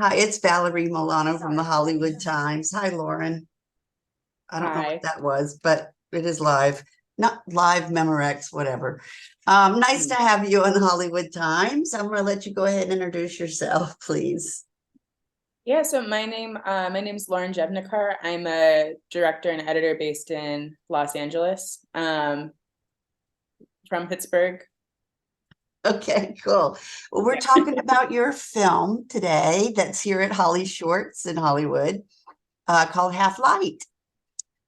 Hi, it's Valerie Milano from the Hollywood Times. Hi, Lauren. I don't know what Hi. that was, but it is live. Not live, Memorex, whatever. Nice to Mm. have you on the Hollywood Times. I'm going to let you go ahead and introduce yourself, please. Yeah, so my name's Lauren Jevnikar. I'm a director and editor based in Los Angeles, from Pittsburgh. Okay, cool. Well, we're Yeah. talking about your film today that's here at HollyShorts in Hollywood, called Half Light.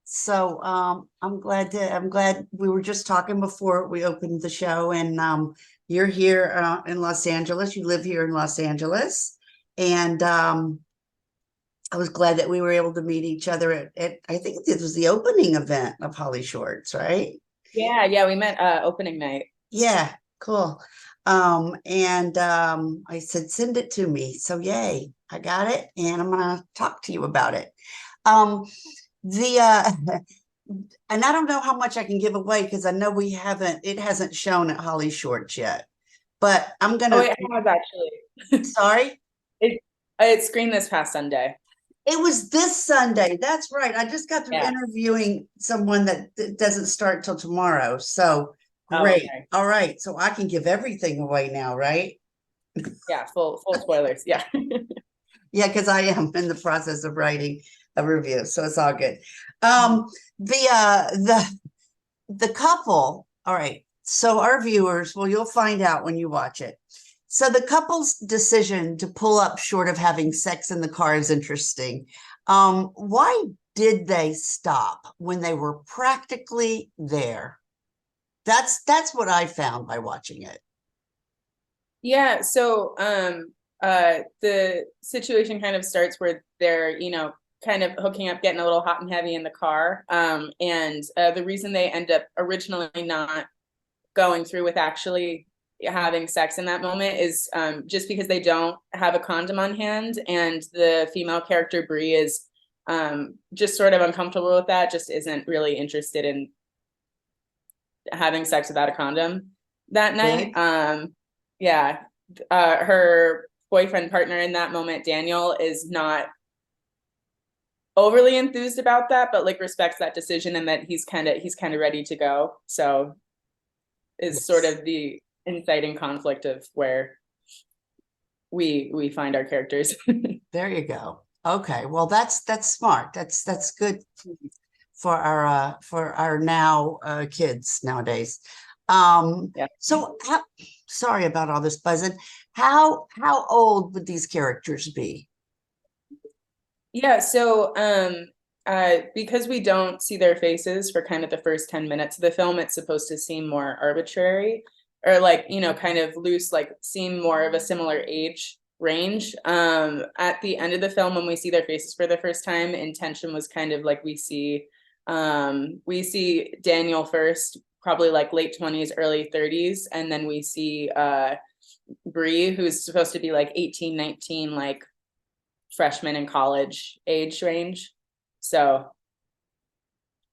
So I'm glad we were just talking before we opened the show, and you're here in Los Angeles. You live here in Los Angeles, and I was glad that we were able to meet each other at I think this was the opening event of Holly Shorts, right? Yeah, we met opening night. Yeah, cool. And I said, send it to me. So yay, I got it, and I'm gonna talk to you about it. Um, the and I don't know how much I can give away because I know it hasn't shown at Holly Shorts yet. But I'm Oh, gonna it has actually. sorry. It it screened this past Sunday. It was this Sunday. That's right. I just got through Yeah. interviewing someone that doesn't start till tomorrow. So Oh, great. okay. All right. So I can give everything away now, right? Yeah, full spoilers. Yeah. Yeah, because I am in the process of writing a review, so it's all good. Mhm. Um, the couple, all right. So our viewers, well, you'll find out when you watch it. So the couple's decision to pull up short of having sex in the car is interesting. Why did they stop when they were practically there? That's what I found by watching it. Yeah, so the situation kind of starts where they're, kind of hooking up, getting a little hot and heavy in the car. And the reason they end up originally not going through with actually having sex in that moment is just because they don't have a condom on hand, and the female character Bree is just sort of uncomfortable with that, just isn't really interested in having sex without a condom that night. Okay. Yeah, her boyfriend partner in that moment, Daniel, is not overly enthused about that, but like respects that decision and that he's kind of ready to go. So is sort Yes. of the inciting conflict of where we find our characters. There you go. Okay. Well, that's smart. That's good for our now kids nowadays. Yeah. So sorry about all this buzzing. How old would these characters be? Yeah, so because we don't see their faces for kind of the first 10 minutes of the film, it's supposed to seem more arbitrary or like, kind of loose, like seem more of a similar age range. At the end of the film, when we see their faces for the first time, intention was kind of like we see Daniel first, probably like late 20s, early 30s, and then we see Bree, who's supposed to be like 18, 19, like freshman in college age range. So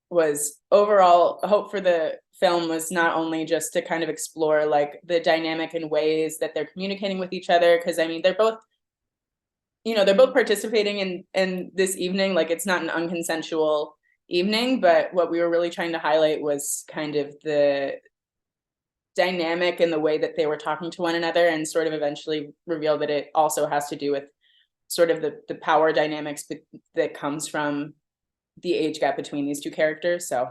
was overall hope for the film was not only just to kind of explore like the dynamic and ways that they're communicating with each other, because I mean they're both participating in this evening, like it's not an unconsensual evening, but what we were really trying to highlight was kind of the dynamic and the way that they were talking to one another, and sort of eventually reveal that it also has to do with sort of the power dynamics that comes from the age gap between these two characters. So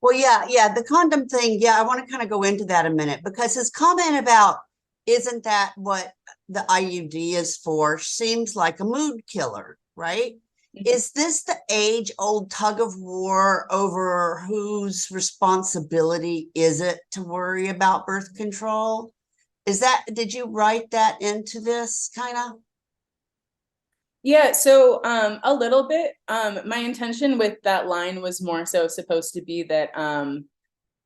Well, yeah, the condom thing. Yeah, I want to kind of go into that a minute because his comment about isn't that what the IUD is for seems like a mood killer, right? Is this the age old tug of war over whose responsibility is it to worry about birth control? Did you write that into this kind of? yeah, so a little bit. My intention with that line was more so supposed to be that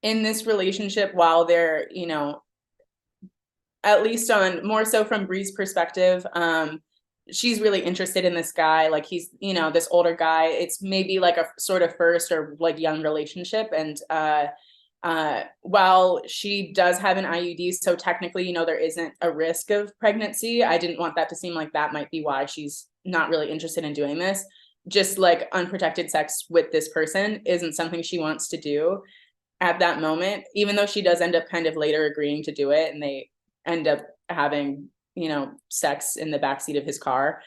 in this relationship, while they're, at least on more so from Bree's perspective, she's really interested in this guy, like he's, this older guy. It's maybe like a sort of first or like young relationship, and while she does have an IUD, so technically, there isn't a risk of pregnancy. I didn't want that to seem like that might be why she's not really interested in doing this. Just like unprotected sex with this person isn't something she wants to do at that moment, even though she does end up kind of later agreeing to do it, and they end up having, sex in the backseat of his car.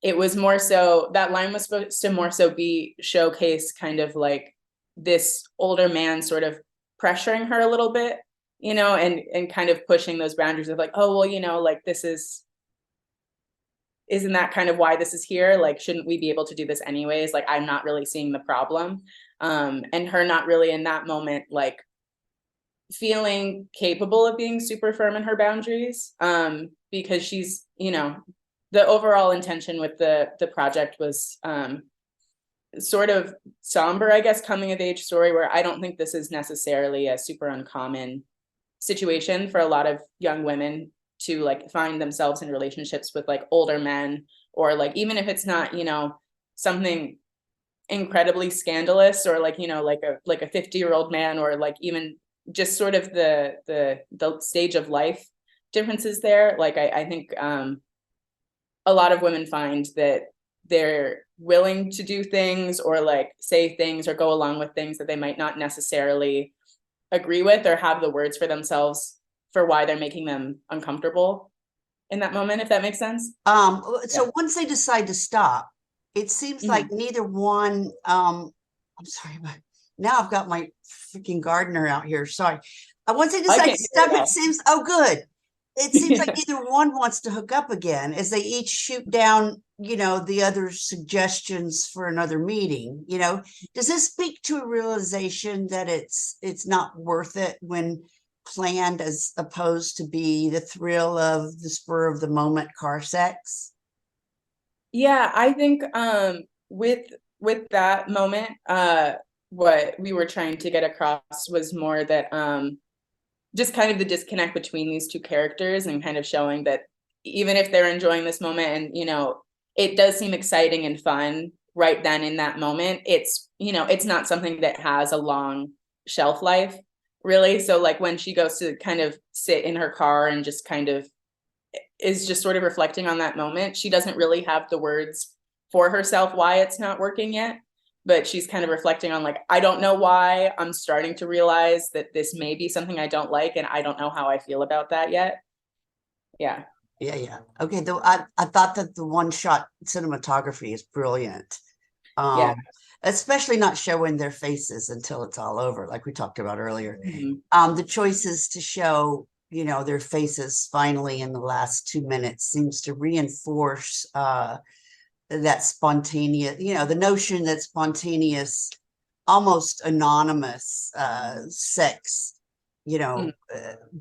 It was more so, that line was supposed to more so be showcase kind of this older man sort of pressuring her a little bit, and kind of pushing those boundaries of oh, well, isn't that kind of why this is here? Shouldn't we be able to do this anyways? I'm not really seeing the problem. And her not really in that moment, feeling capable of being super firm in her boundaries. Because she's, the overall intention with the project was, sort of somber, I guess, coming of age story, where I don't think this is necessarily a super uncommon situation for a lot of young women to find themselves in relationships with older men, or even if it's not, something incredibly scandalous, or like a 50-year-old man, or even just sort of the stage of life differences there. I think a lot of women find that they're willing to do things, or say things, or go along with things that they might not necessarily agree with, or have the words for themselves for why they're making them uncomfortable in that moment, if that makes sense. So once they decide to stop, it seems like neither one, I'm sorry, but now I've got my freaking gardener out here. Sorry. Once they decide to stop, it seems, oh, good. It seems like neither one wants to hook up again, as they each shoot down, the other's suggestions for another meeting. Does this speak to a realization that it's not worth it when planned, as opposed to be the thrill of the spur of the moment car sex? Yeah, I think with that moment, what we were trying to get across was more that just kind of the disconnect between these two characters, and kind of showing that even if they're enjoying this moment, and it does seem exciting and fun right then in that moment, it's it's not something that has a long shelf life, really. So when she goes to kind of sit in her car and just kind of is just sort of reflecting on that moment, she doesn't really have the words for herself why it's not working yet, but she's kind of reflecting on I don't know why I'm starting to realize that this may be something I don't like, and I don't know how I feel about that yet. Yeah. Okay, though I thought that the one-shot cinematography is brilliant. Especially not showing their faces until it's all over, like we talked about earlier. The choices to show their faces finally in the last 2 minutes seems to reinforce that spontaneous, the notion that spontaneous, almost anonymous sex,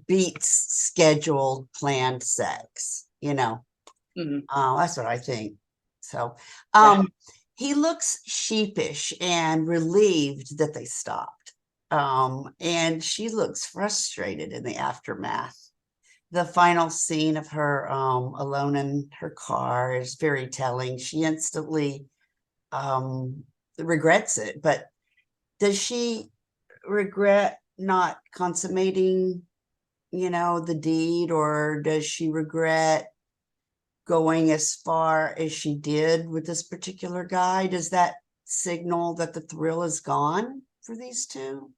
beats scheduled, planned sex. That's what I think. So he looks sheepish and relieved that they stopped. And she looks frustrated in the aftermath. The final scene of her alone in her car is very telling. She instantly regrets it. But does she regret not consummating, the deed, or does she regret going as far as she did with this particular guy? Does that signal that the thrill is gone for these two?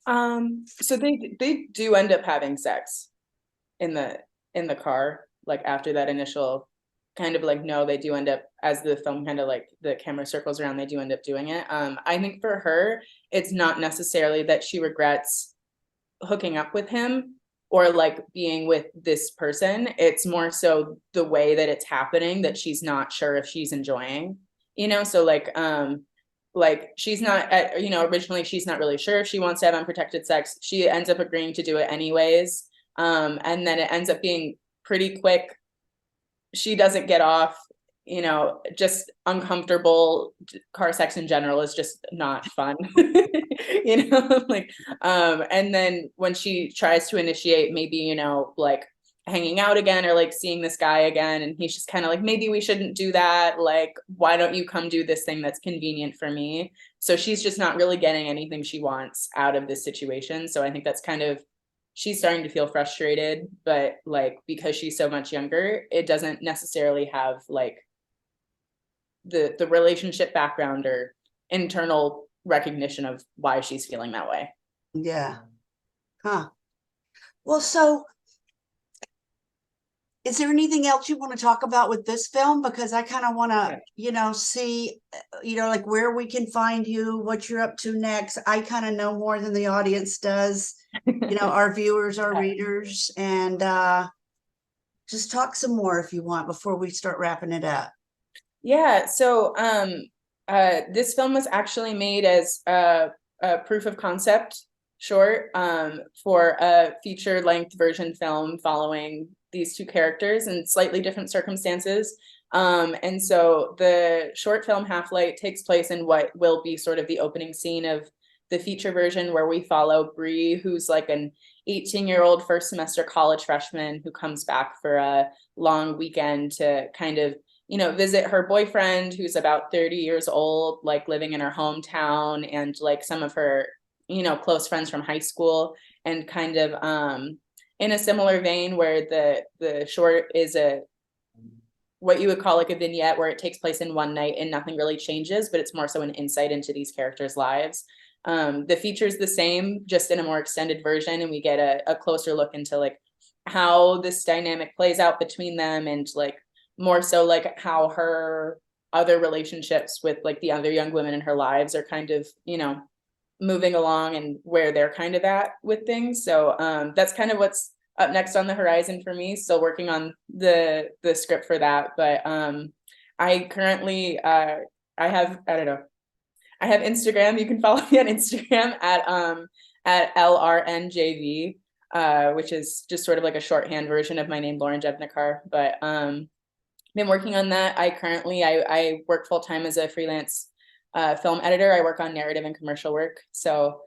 So they do end up having sex in the car, after that initial kind of no, they do end up, as the film kind of the camera circles around, they do end up doing it. I think for her, it's not necessarily that she regrets hooking up with him, or being with this person. It's more so the way that it's happening that she's not sure if she's enjoying, so she's not originally she's not really sure if she wants to have unprotected sex. She ends up agreeing to do it anyways, and then it ends up being pretty quick. She doesn't get off, just uncomfortable. Car sex in general is just not fun. And then when she tries to initiate, maybe hanging out again or like seeing this guy again, and he's just kind of like, maybe we shouldn't do that, like why don't you come do this thing that's convenient for me. So she's just not really getting anything she wants out of this situation. So I think that's kind of, she's starting to feel frustrated, but like because she's so much younger, it doesn't necessarily have like the relationship background or internal recognition of why she's feeling that way. Yeah. Huh. Well, so is there anything else you want to talk about with this film? Because I kind of want to, see, like where we can find you, what you're up to next. I kind of know more than the audience does, our viewers, our readers, and just talk some more if you want before we start wrapping it up. Yeah, so this film was actually made as a proof of concept short for a feature-length version film following these two characters in slightly different circumstances. And so the short film Half-Light takes place in what will be sort of the opening scene of the feature version, where we follow Bree, who's like an 18-year-old first semester college freshman who comes back for a long weekend to kind of visit her boyfriend, who's about 30 years old, like living in her hometown, and like some of her, close friends from high school. And kind of in a similar vein, where the short is what you would call like a vignette, where it takes place in one night and nothing really changes, but it's more so an insight into these characters' lives. The feature's the same, just in a more extended version, and we get a closer look into like how this dynamic plays out between them, and like more so like how her other relationships with like the other young women in her lives are kind of, moving along, and where they're kind of at with things. So that's kind of what's up next on the horizon for me. Still working on the script for that, but I currently I have, I don't know, I have Instagram. You can follow me on Instagram at LRNJV, which is just sort of like a shorthand version of my name, Lauren Jevnikar. But been working on that. I work full-time as a freelance film editor. I work on narrative and commercial work. So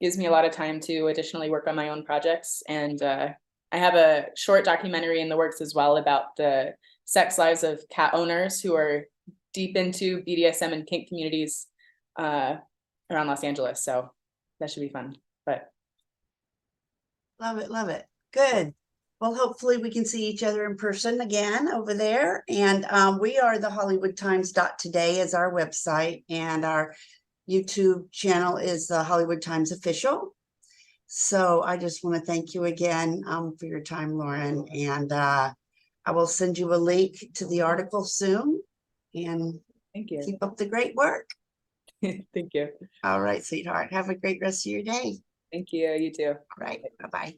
gives me a lot of time to additionally work on my own projects. And I have a short documentary in the works as well about the sex lives of cat owners who are deep into BDSM and kink communities around Los Angeles. So that should be fun. But Love it. Love it. Good. Well, hopefully we can see each other in person again over there. And we are the HollywoodTimes.today is our website, and our YouTube channel is the Hollywood Times Official. So I just want to thank you again for your time, Lauren. And I will send you a link to the article soon. And thank you. Keep up the great work. Thank you. All right, sweetheart. Have a great rest of your day. Thank you. You too. All right. Bye-bye.